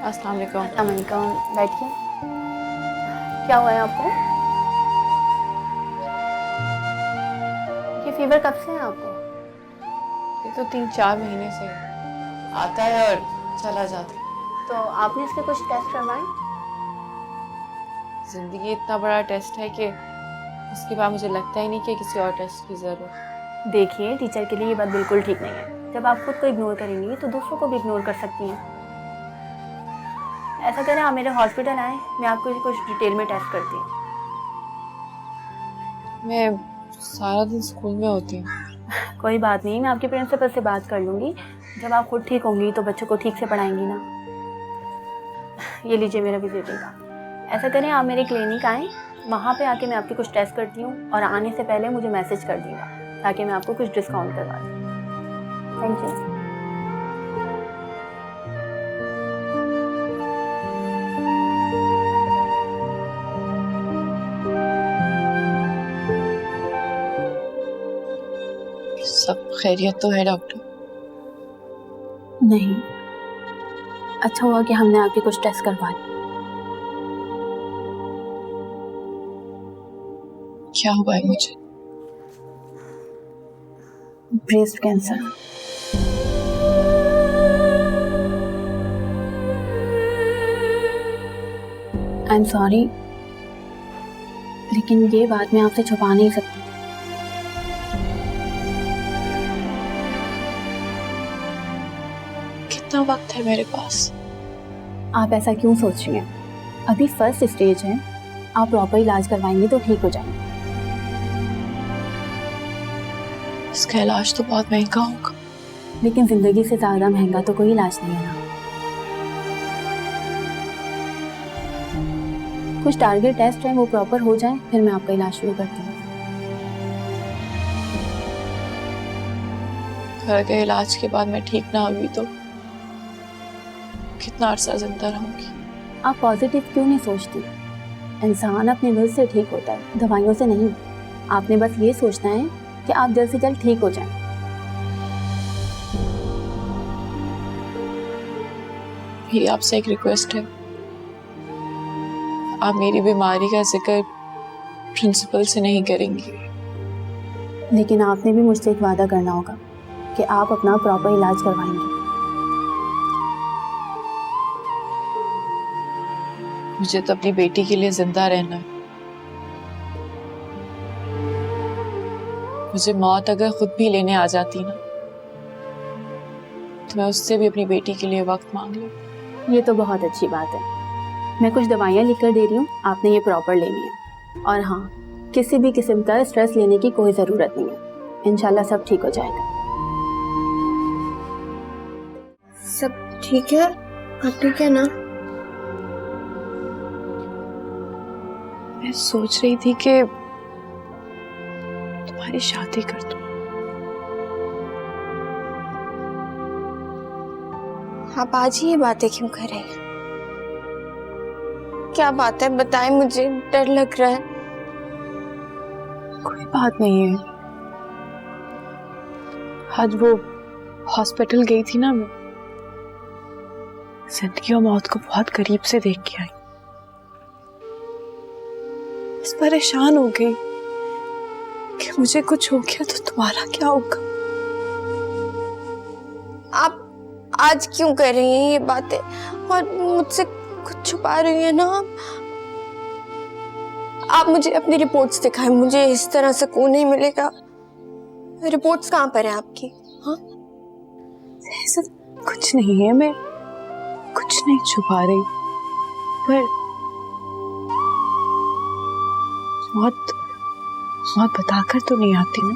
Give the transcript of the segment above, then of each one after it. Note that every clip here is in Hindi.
अस्सलाम वालेकुम। अस्सलाम वालेकुम, बैठिए। क्या हुआ है आपको? ये फीवर कब से है आपको? ये तो 3-4 महीने से आता है और चला जाता है। तो आपने इसके कुछ टेस्ट करवाए? जिंदगी इतना बड़ा टेस्ट है कि उसके बाद मुझे लगता ही नहीं कि किसी और टेस्ट की ज़रूरत। देखिए, टीचर के लिए ये बात बिल्कुल ठीक नहीं है। जब आप खुद को इग्नोर करेंगी तो दूसरों को भी इग्नोर कर सकती हैं। ऐसा करें, आप मेरे हॉस्पिटल आएँ, मैं आपको कुछ डिटेल में टेस्ट करती हूँ। मैं सारा दिन स्कूल में होती हूँ। कोई बात नहीं, मैं आपके प्रिंसिपल से बात कर लूँगी। जब आप खुद ठीक होंगी तो बच्चों को ठीक से पढ़ाएंगी ना। ये लीजिए मेरा विजिटिंग कार्ड। ऐसा करें, आप मेरे क्लिनिक आएँ, वहाँ पे आके मैं आपके कुछ टेस्ट करती हूँ और आने से पहले मुझे मैसेज कर दीजिएगा ताकि मैं आपको कुछ डिस्काउंट करवा दूँ। Thank you. सब खैरियत तो है डॉक्टर? नहीं, अच्छा हुआ कि हमने आपके कुछ टेस्ट करवा दिए। क्या हुआ है मुझे? Breast cancer. I am sorry, लेकिन ये बात मैं आपसे छुपा नहीं सकती। कितना वक्त है मेरे पास? आप ऐसा क्यों सोच रही हैं? अभी फर्स्ट स्टेज है, आप प्रॉपर इलाज करवाएंगे तो ठीक हो जाएंगे। इसका इलाज तो बहुत महंगा होगा। लेकिन जिंदगी से ज्यादा महंगा तो कोई इलाज नहीं है ना। कुछ टारगेट टेस्ट है, वो प्रॉपर हो जाए फिर मैं आपका इलाज शुरू करती हूँ। अगर इलाज के बाद मैं ठीक ना हुई तो कितना अरसा जिंदा रहूंगी? आप पॉजिटिव क्यों नहीं सोचती? इंसान अपने दिल से ठीक होता है, दवाइयों से नहीं। आपने बस ये सोचना है कि आप जल्द से जल्द ठीक हो जाएं। मेरी आपसे एक रिक्वेस्ट है, आप मेरी बीमारी का जिक्र प्रिंसिपल से नहीं करेंगी। लेकिन आपने भी मुझसे एक वादा करना होगा कि आप अपना प्रॉपर इलाज करवाएंगे। मुझे तो अपनी बेटी के लिए जिंदा रहना है। मुझे मौत अगर खुद भी लेने आ जाती ना तो मैं उससे भी अपनी बेटी के लिए वक्त मांग लूं। ये तो बहुत अच्छी बात है। मैं कुछ दवाइयाँ लिख कर दे रही हूँ, आपने ये प्रॉपर लेनी है। और हाँ, किसी भी किस्म का स्ट्रेस लेने की कोई ज़रूरत नहीं है। इंशाल्लाह सब ठीक हो जाएगा। सब ठीक है? आप ठीक है ना? मैं सोच रही थी कि तुम्हारी शादी कर दूं। आप आज ही ये बातें क्यों कर रहे हैं? क्या बात है, बताएं, मुझे डर लग रहा है। कोई बात नहीं है। आज वो हॉस्पिटल गई थी ना, मैं जिंदगी और मौत को बहुत करीब से देख के आई। बस परेशान हो गई कि मुझे कुछ हो गया तो तुम्हारा क्या होगा। आप आज क्यों कर रही हैं ये बातें और मुझसे कुछ छुपा रही हैं ना? आप मुझे अपनी रिपोर्ट्स दिखाएं, मुझे इस तरह सुकून नहीं मिलेगा। रिपोर्ट्स कहाँ पर हैं आपकी? हाँ, ऐसा कुछ नहीं है, मैं कुछ नहीं छुपा रही, पर मौत बताकर तो नहीं आती ना।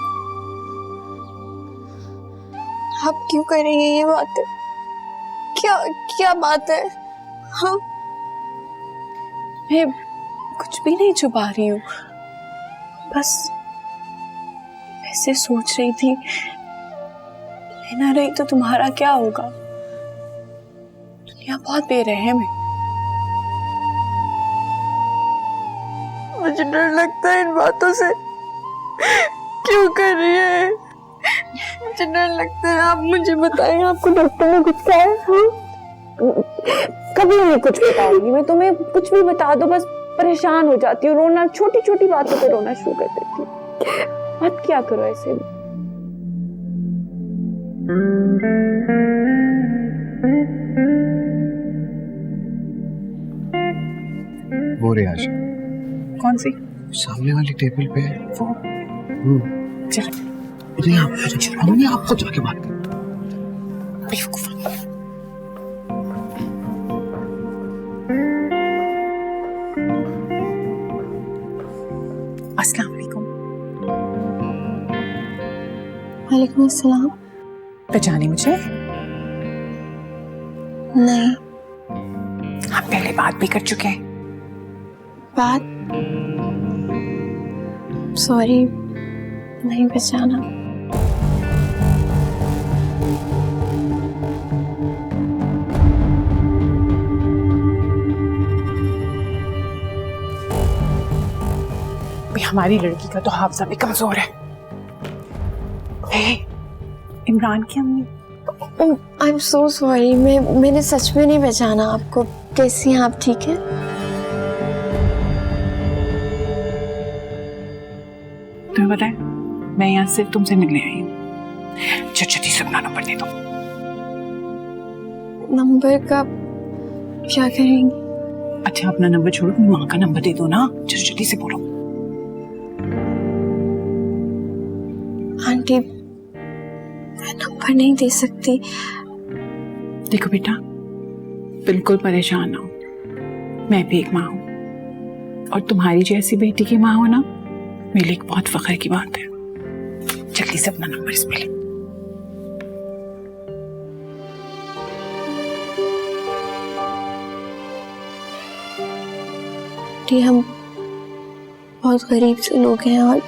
आप क्यों कर रही हैं ये बातें? क्या क्या बात है? हाँ, मैं कुछ भी नहीं छुपा रही हूँ, बस ऐसे सोच रही थी मैं ना रही तो तुम्हारा क्या होगा। दुनिया बहुत बेरहम है। मुझे डर लगता है इन बातों से। क्यों कर रही है? मुझे डर लगता है। आप मुझे बताएं, आपको डॉक्टर ने कुछ कहा है? हाँ? कभी नहीं कुछ बताऊंगी। मैं तुम्हें कुछ भी बता दो बस परेशान हो जाती हूँ, रोना, छोटी छोटी बातों पे रोना शुरू कर देती हूँ। मत क्या करो ऐसे। वो रे आशा, कौन सी? सामने वाली टेबल पे है वो चल नहीं, आपको जाके बात कर। अस्सलाम वालेकुम। वालेकुम अस्सलाम। पहचानी मुझे? नहीं। हम पहले बात भी कर चुके हैं। बात? सॉरी, नहीं पहचाना। हमारी लड़की का तो हाफजा भी कमजोर है। इमरान की अम्मी। आई एम सो सॉरी, मैंने सच में नहीं पहचाना आपको। कैसी हैं आप? ठीक है? तुम्हें पता है मैं यहाँ सिर्फ तुमसे मिलने आई हूँ। छठी से अपना नंबर दे दो। नंबर का क्या करेंगी? अच्छा अपना नंबर छोड़ो, अपनी माँ का नंबर दे दो ना। छठी से बोलो। आंटी, मैं नंबर नहीं दे सकती। देखो बेटा, बिल्कुल परेशान ना हो। मैं भी एक माँ हूँ और तुम्हारी जैसी बेटी की माँ हो ना, मेरे लिए एक बहुत फख्र की बात है। जल्दी से अपना नंबर इसमें ले। आंटी, हम बहुत गरीब से लोग हैं और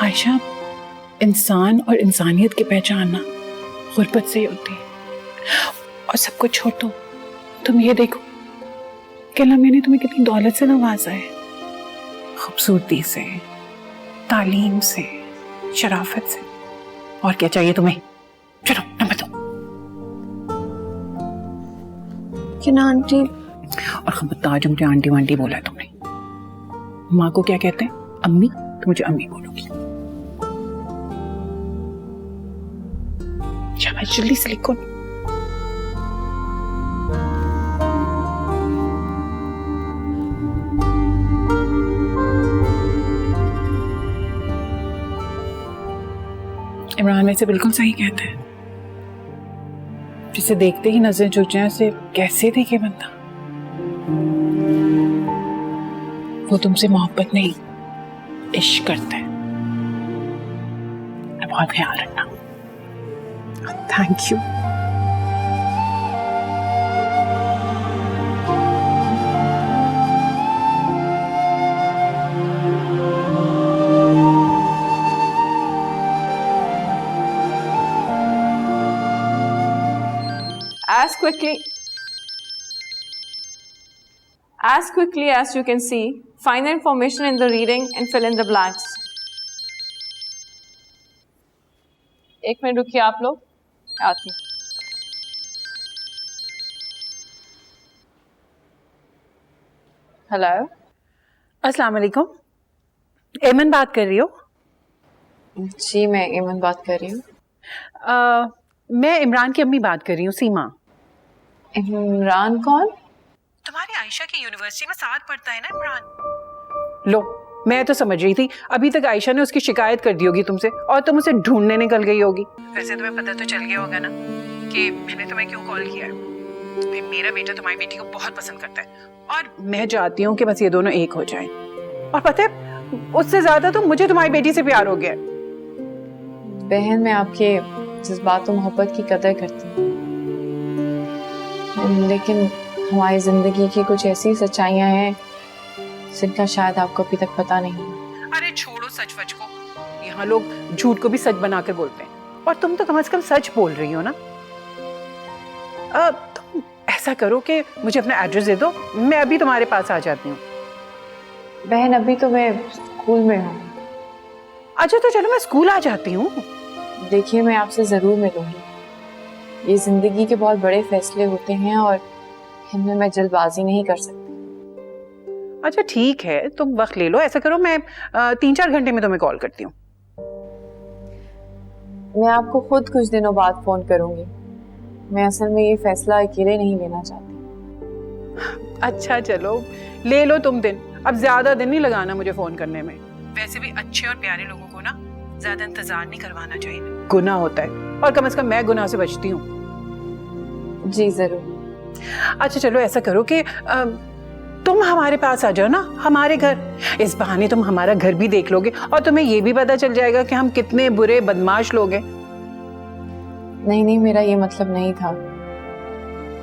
आयशा, इंसान और इंसानियत की पहचान ना गुर्बत से ही होती है। और सब कुछ छोड़ दो, तुम ये देखो कि अल्लाह मैंने तुम्हें कितनी दौलत से नवाजा है। खूबसूरती से, तालीम से, शराफत से। और क्या चाहिए तुम्हें? चलो नंबर दो। लेकिन आंटी। और खबरदार जो मुझे आंटी वांटी बोला है तुमने। माँ को क्या कहते हैं? अम्मी। तो मुझे अम्मी बोलोगी। शाबाश, जल्दी से लिखो। इमरान वैसे बिल्कुल सही कहते हैं। जिसे देखते ही नजर झुक जाए उसे कैसे देखे बंदा। वो तुमसे मोहब्बत नहीं, इश्क करता है। बहुत ख्याल रखना। Thank you. As quickly as you can see, find the information in the reading and fill in the blanks. एक मिनट रुकिए आप लोग, आती हूँ। हेलो, अस्सलाम वालेकुम। एमन बात कर रही हो? जी मैं एमन बात कर रही हूँ। मैं इमरान की अम्मी बात कर रही हूँ, सीमा। इमरान कौन? तुम्हारी आयशा की यूनिवर्सिटी में साथ पढ़ता है ना इमरान। लो, मैं तो समझ रही थी अभी तक आयशा ने उसकी शिकायत कर दी होगी तुमसे और तुम उसे ढूंढने निकल गई होगी। वैसे तुम्हें पता तो चल गया होगा ना कि मैंने तुम्हें क्यों कॉल किया है। मेरा बेटा तुम्हारी बेटी को बहुत पसंद करता है और मैं चाहती हूँ कि बस ये दोनों एक हो जाएं। और पता है उससे ज्यादा तो मुझे तुम्हारी बेटी से प्यार हो गया है। बहन, मैं आपके जज्बात और मोहब्बत की कदर करती हूँ, लेकिन हमारी जिंदगी की कुछ ऐसी सच्चाइयां हैं जिनका शायद आपको अभी तक पता नहीं है। अरे छोड़ो सच वच को, यहाँ लोग झूठ को भी सच बनाकर बोलते हैं और तुम तो कम से कम सच बोल रही हो ना। तुम ऐसा करो कि मुझे अपना एड्रेस दे दो, मैं अभी तुम्हारे पास आ जाती हूँ। बहन अभी तो मैं स्कूल में हूँ। अच्छा तो चलो मैं स्कूल आ जाती हूँ। देखिए मैं आपसे जरूर मिलूंगी, ये जिंदगी के बहुत बड़े फैसले होते हैं और इनमें मैं जल्दबाजी नहीं कर सकती। अच्छा ठीक है, तुम वक्त ले लो। ऐसा करो, मैं 3-4 घंटे में तुम्हें कॉल करती हूँ। मैं आपको खुद कुछ दिनों बाद फोन करूंगी। मैं असल में ये फैसला अकेले नहीं लेना चाहती। अच्छा चलो, ले लो तुम दिन। अब ज्यादा दिन नहीं लगाना मुझे फोन करने में। वैसे भी अच्छे और प्यारे लोगों को ना ज्यादा इंतजार नहीं करवाना चाहिए, गुनाह होता है, और कम से कम मैं गुनाह से बचती हूँ। जी जरूर। अच्छा चलो, ऐसा करो कि तुम हमारे पास आ जाओ ना, हमारे घर। इस बहाने तुम हमारा घर भी देख लोगे और तुम्हें ये भी पता चल जाएगा कि हम कितने बुरे बदमाश लोग हैं। नहीं नहीं, मेरा ये मतलब नहीं था।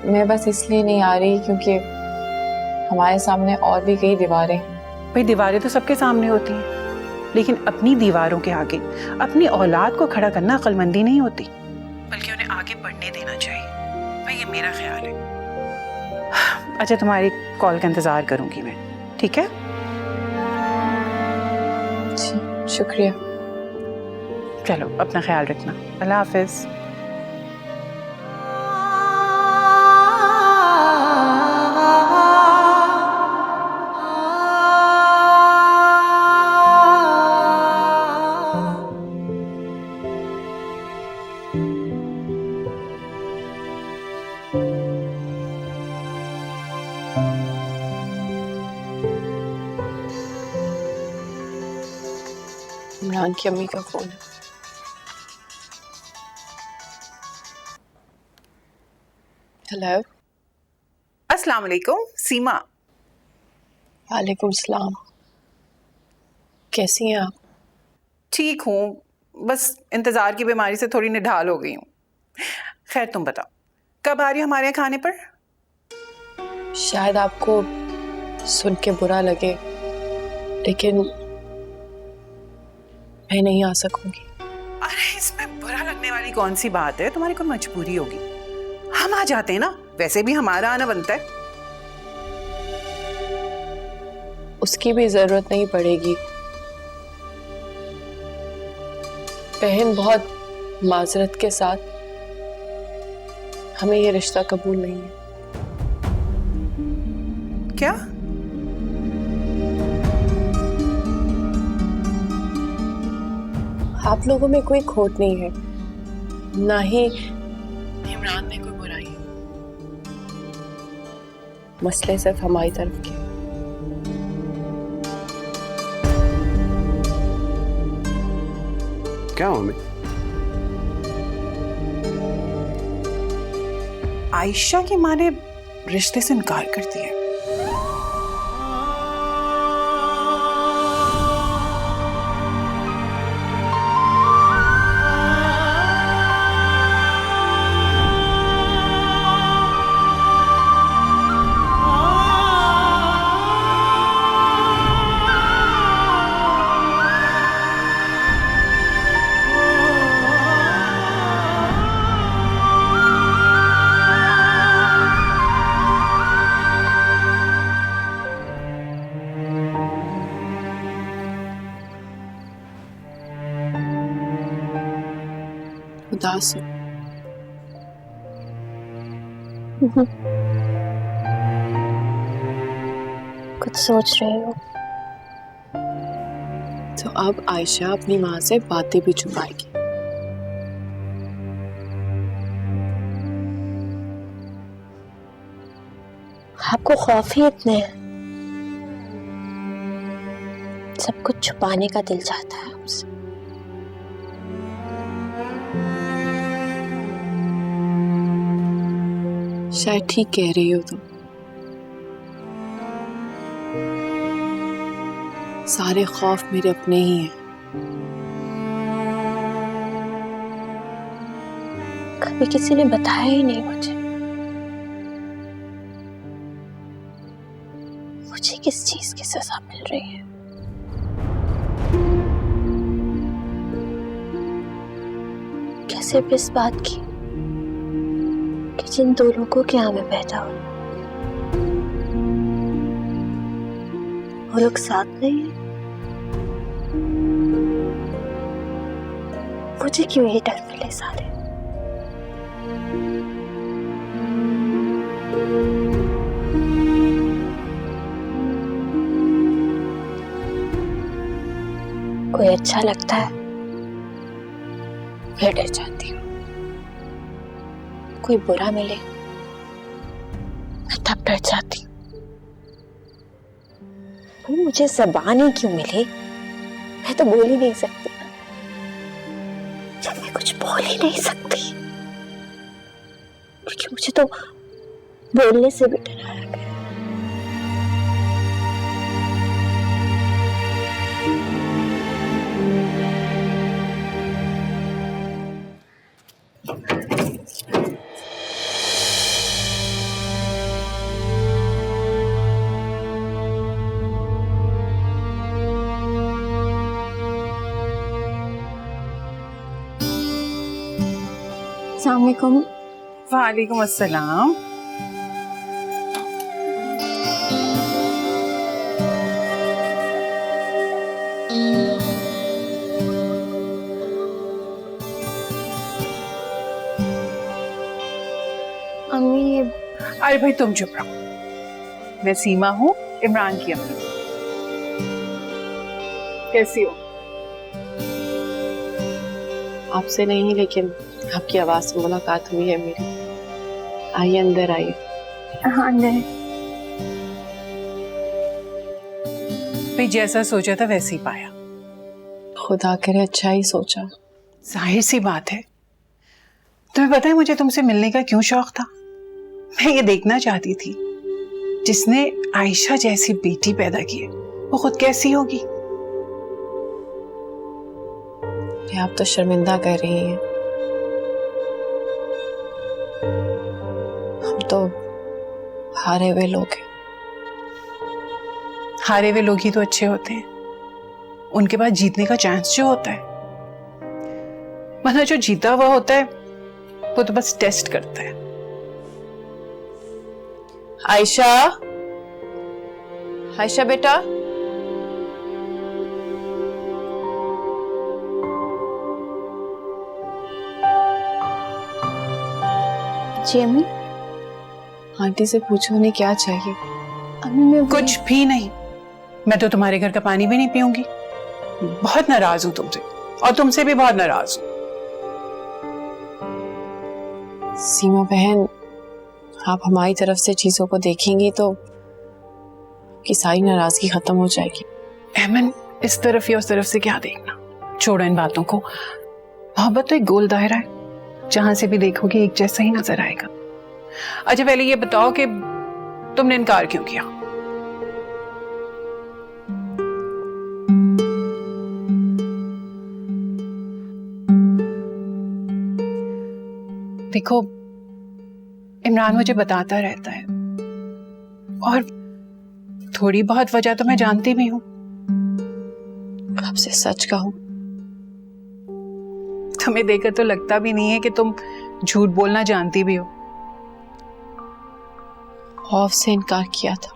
मैं बस इसलिए नहीं आ रही क्योंकि हमारे सामने और भी कई दीवारें हैं। भाई दीवारें तो सबके सामने होती हैं, लेकिन अपनी दीवारों के आगे अपनी औलाद को खड़ा करना अक्लमंदी नहीं होती, बल्कि उन्हें आगे बढ़ने देना चाहिए। भाई ये मेरा ख्याल है। अच्छा, तुम्हारी कॉल का इंतजार करूंगी मैं, ठीक है? जी शुक्रिया। चलो अपना ख्याल रखना। अल्लाह हाफिज। इमरान की अम्मी का फोन है। हेलो। अस्सलाम वालेकुम सीमा। वालेकुम सलाम। कैसी हैं आप? ठीक हूँ, बस इंतजार की बीमारी से थोड़ी निढाल हो गई हूँ। खैर तुम बताओ, कब आ रही हो हमारे यहाँ खाने पर? शायद आपको सुन के बुरा लगे, लेकिन मैं नहीं आ सकूंगी। अरे इसमें बुरा लगने वाली कौन सी बात है? तुम्हारी कोई मजबूरी होगी, हम आ जाते हैं ना। वैसे भी हमारा आना बनता है। उसकी भी जरूरत नहीं पड़ेगी। बहन बहुत माजरत के साथ, हमें ये रिश्ता कबूल नहीं है। क्या? आप लोगों में कोई खोट नहीं है, ना ही इमरान में कोई बुराई है। मसले सिर्फ हमारी तरफ के। क्या मम्मी? आयशा की माँ ने रिश्ते से इनकार कर दिया। उदास हूँ। कुछ सोच रही हो? तो अब आयशा अपनी माँ से बातें भी छुपाएगी। आपको खौफ ही इतने हैं, सब कुछ छुपाने का दिल चाहता है आपसे। शायद ठीक कह रही हो तुम। सारे खौफ मेरे अपने ही हैं। कभी किसी ने बताया ही नहीं मुझे। मुझे किस चीज की सजा मिल रही है? क्या सिर्फ इस बात की कि जिन दो लोगों के यहाँ मैं पैदा हूं वो लोग साथ नहीं है? मुझे क्यों ये डर मिले सारे? कोई अच्छा लगता है मैं डर जाती हूँ, कोई बुरा मिले मैं तब डर जाती हूँ। भाई मुझे ज़बान ही क्यों मिली, मैं तो बोल ही नहीं सकती। जब मैं कुछ बोल ही नहीं सकती क्योंकि मुझे तो बोलने से भी डराया गया। अस्सलाम वालेकुम। वालेकुम अस्सलाम। अम्मी अरे भाई तुम चुप रहो, मैं सीमा हूँ, इमरान की अम्मी। कैसी हो? आपसे नहीं, लेकिन आपकी आवाज से मुलाकात हुई है मेरी। आइए अंदर आइए। हाँ अंदर। भाई जैसा सोचा था वैसे ही पाया। खुदा करे अच्छा ही सोचा। जाहिर सी बात है। तुम्हें पता है मुझे तुमसे मिलने का क्यों शौक था? मैं ये देखना चाहती थी जिसने आयशा जैसी बेटी पैदा की है वो खुद कैसी होगी। आप तो शर्मिंदा कर रही हैं। हम तो हारे हुए लोग हैं। हारे हुए लोग ही तो अच्छे होते हैं, उनके पास जीतने का चांस जो होता है, वरना जो जीता हुआ होता है वो तो बस टेस्ट करता है। आयशा, आयशा बेटा। जी अम्मी। आंटी से पूछो उन्हें क्या चाहिए। अम्मी मैं कुछ भी नहीं, मैं तो तुम्हारे घर का पानी भी नहीं पीऊंगी। बहुत नाराज हूं तुमसे, और तुमसे भी बहुत नाराज हूं। सीमा बहन, आप हमारी तरफ से चीजों को देखेंगी तो की सारी नाराजगी खत्म हो जाएगी। अहमन, इस तरफ या उस तरफ से क्या देखना, छोड़ो इन बातों को। मोहब्बत तो एक गोल दायरा है, जहां से भी देखोगे एक जैसा ही नजर आएगा। अच्छा पहले ये बताओ कि तुमने इनकार क्यों किया? देखो, इमरान मुझे बताता रहता है और थोड़ी बहुत वजह तो मैं जानती भी हूं। आपसे सच कहूं, तुम्हें देखकर तो लगता भी नहीं है कि तुम झूठ बोलना जानती भी हो। खौफ से इनकार किया था,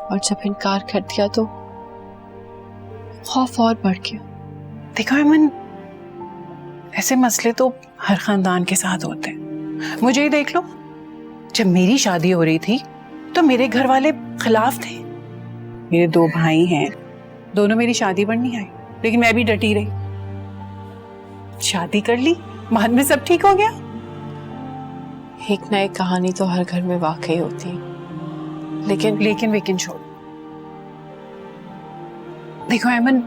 और जब इनकार कर दिया तो खौफ और बढ़ गया। देखो अमन, ऐसे मसले तो हर खानदान के साथ होते हैं। मुझे ही देख लो, जब मेरी शादी हो रही थी तो मेरे घर वाले खिलाफ थे। मेरे 2 भाई हैं, दोनों मेरी शादी पर नहीं आए, लेकिन मैं भी डटी रही। शादी कर ली, बाद में सब ठीक हो गया। एक ना एक कहानी तो हर घर में वाकई होती है, लेकिन छोड़। देखो अमन,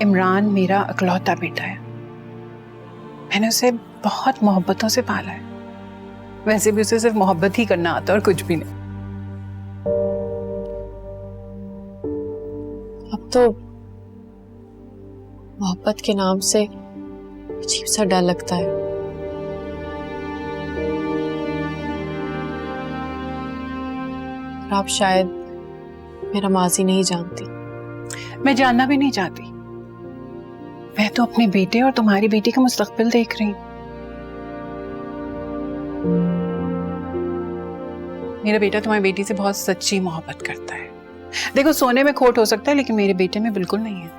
इमरान मेरा इकलौता बेटा है। मैंने उसे बहुत मोहब्बतों से पाला है। वैसे भी उसे सिर्फ मोहब्बत ही करना आता और कुछ भी नहीं। अब तो मोहब्बत के नाम से अजीब सा डर लगता है। और आप शायद मेरा माजी नहीं जानती। मैं जानना भी नहीं चाहती। मैं तो अपने बेटे और तुम्हारी बेटी का मुस्तकबिल देख रही हूँ। मेरा बेटा तुम्हारी बेटी से बहुत सच्ची मोहब्बत करता है। देखो, सोने में खोट हो सकता है, लेकिन मेरे बेटे में बिल्कुल नहीं है।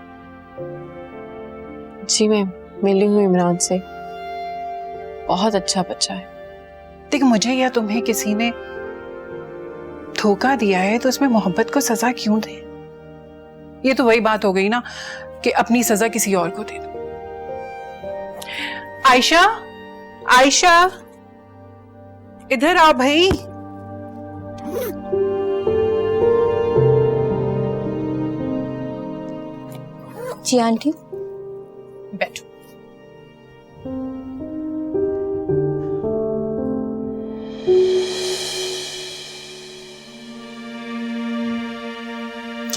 जी मैं मिली हूँ इमरान से, बहुत अच्छा बच्चा है। देख, मुझे या तुम्हें किसी ने धोखा दिया है तो उसमें मोहब्बत को सजा क्यों दे? ये तो वही बात हो गई ना कि अपनी सजा किसी और को दे दो। आयशा, आयशा, इधर आओ भाई। जी आंटी। बैठो।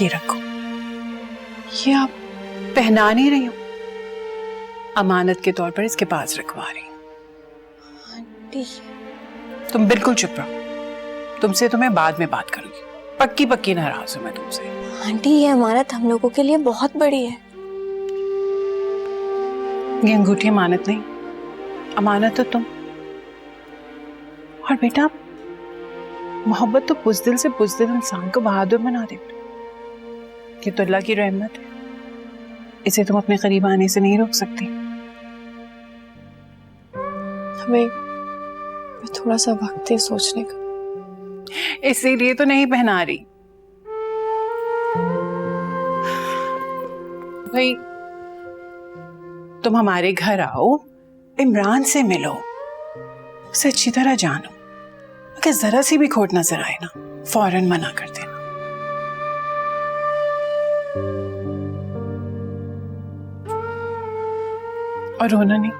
ये रखो। ये आप पहना नहीं रही हो, अमानत के तौर पर इसके पास रखवा रही हूं। आंटी तुम बिल्कुल चुप रहो, तुमसे तो मैं बाद में बात करूंगी। पक्की पक्की नाराज हूं मैं तुमसे। आंटी, ये अमानत हम लोगों के लिए बहुत बड़ी है। ये अंगूठी अमानत नहीं, अमानत तो तुम। और बेटा, मोहब्बत तो बुज़दिल से बुज़दिल इंसान को बहादुर बना देती। ये तो अल्लाह की रहमत है, इसे तुम अपने करीब आने से नहीं रोक सकती। हमें थोड़ा सा वक्त है सोचने का। इसीलिए तो नहीं पहना रही। भाई, तुम हमारे घर आओ, इमरान से मिलो, उसे अच्छी तरह जानो। अगर जरा सी भी खोट नजर आए ना, फौरन मना कर देना। और रोना नहीं,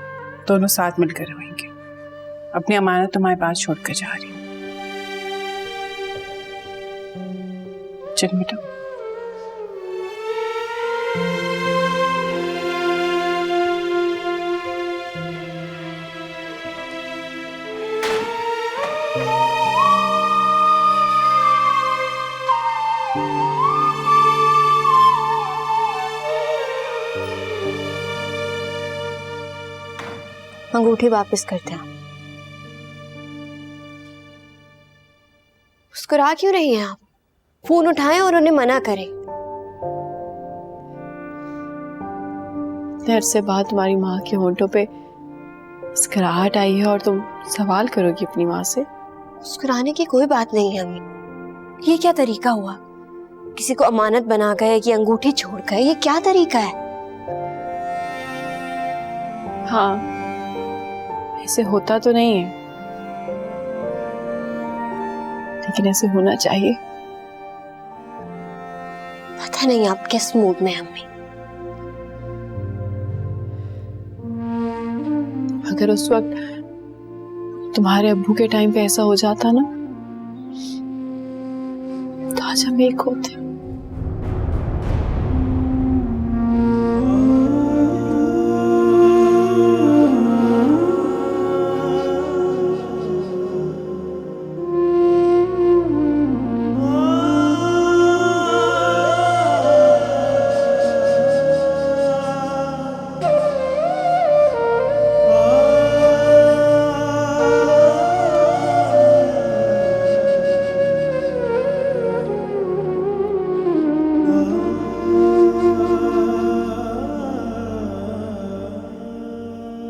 दोनों साथ मिलकर रोएंगे। अपनी अमानत तुम्हारे पास छोड़कर जा रही हूँ। चल बेटा। अंगूठी वापस करते हैं। मुस्कुरा क्यों रही हैं आप? फोन उठाएं और उन्हें मना करें। देर से बाद तुम्हारी माँ के होंठों पे मुस्कुराहट आई है और तुम सवाल करोगी अपनी माँ से? मुस्कुराने की कोई बात नहीं है अम्मी। ये क्या तरीका हुआ? किसी को अमानत बना गए कि अंगूठी छोड़ गए, ये क्या तरीका है? हाँ, ऐसे होता तो नहीं है, लेकिन ऐसे होना चाहिए। पता नहीं आप किस मूड में हैं अम्मी। अगर उस वक्त तुम्हारे अब्बू के टाइम पे ऐसा हो जाता ना, तो आज हम एक होते।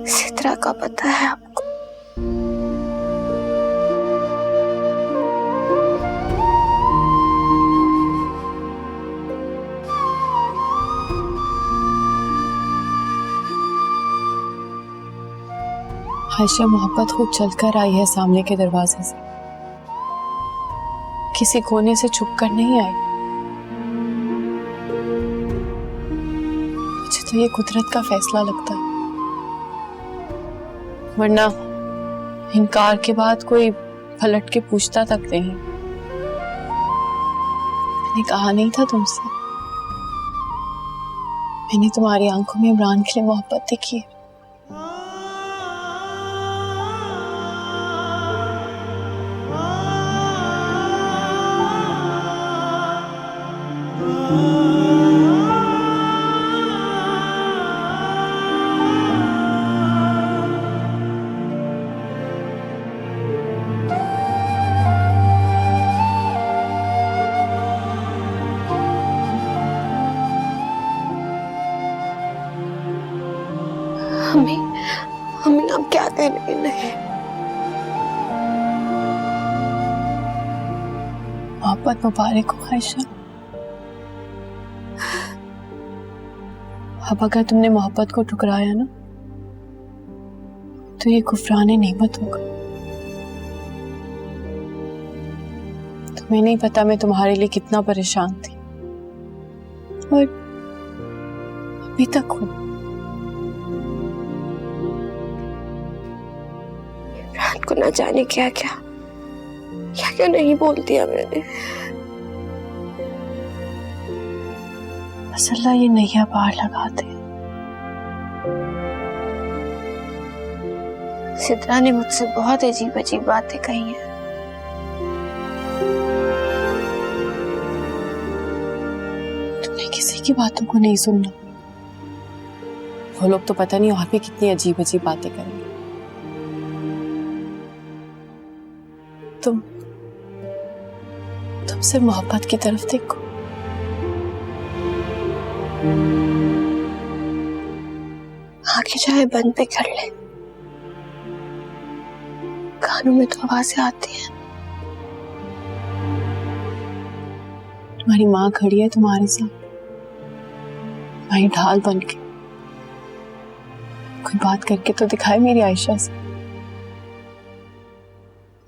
सित्रा का पता है आपको? आयशा, मोहब्बत खुद चलकर आई है सामने के दरवाजे से, किसी कोने से छुप कर नहीं आई। मुझे तो ये कुदरत का फैसला लगता है, वरना इनकार के बाद कोई पलट के पूछता तक नहीं। मैंने कहा नहीं था तुमसे? मैंने तुम्हारी आंखों में इमरान के लिए मोहब्बत देखी है। हमें आप क्या कर रहे हैं? मोहब्बत मुबारक हो आयशा। अब अगर तुमने मोहब्बत को ठुकराया ना तो ये कुफराने नेमत होगा। तुम्हें नहीं पता मैं तुम्हारे लिए कितना परेशान थी और अभी तक हूँ। रात को ना जाने क्या क्या नहीं बोल दिया मैंने। बस अल्लाह ये नैया पार लगा दे। सिद्रा ने मुझसे बहुत अजीब अजीब बातें कही हैं। तुमने किसी की बातों को नहीं सुनना। वो लोग तो पता नहीं और भी कितनी अजीब अजीब बातें करेंगे। तुम सिर्फ मोहब्बत की तरफ देखो। आंखें चाहे बंद पे कर ले, कानों में तो आवाजें आती हैं। तुम्हारी माँ खड़ी है तुम्हारे साथ, तुम्हारी ढाल बन के। कोई बात करके तो दिखाए मेरी आयशा से।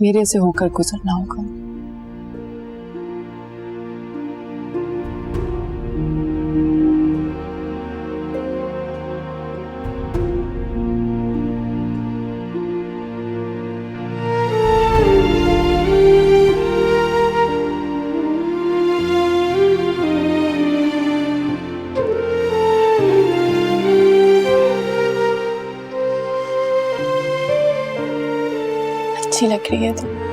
मेरे से होकर गुजरना होगा। अच्छी लग रही है तुम।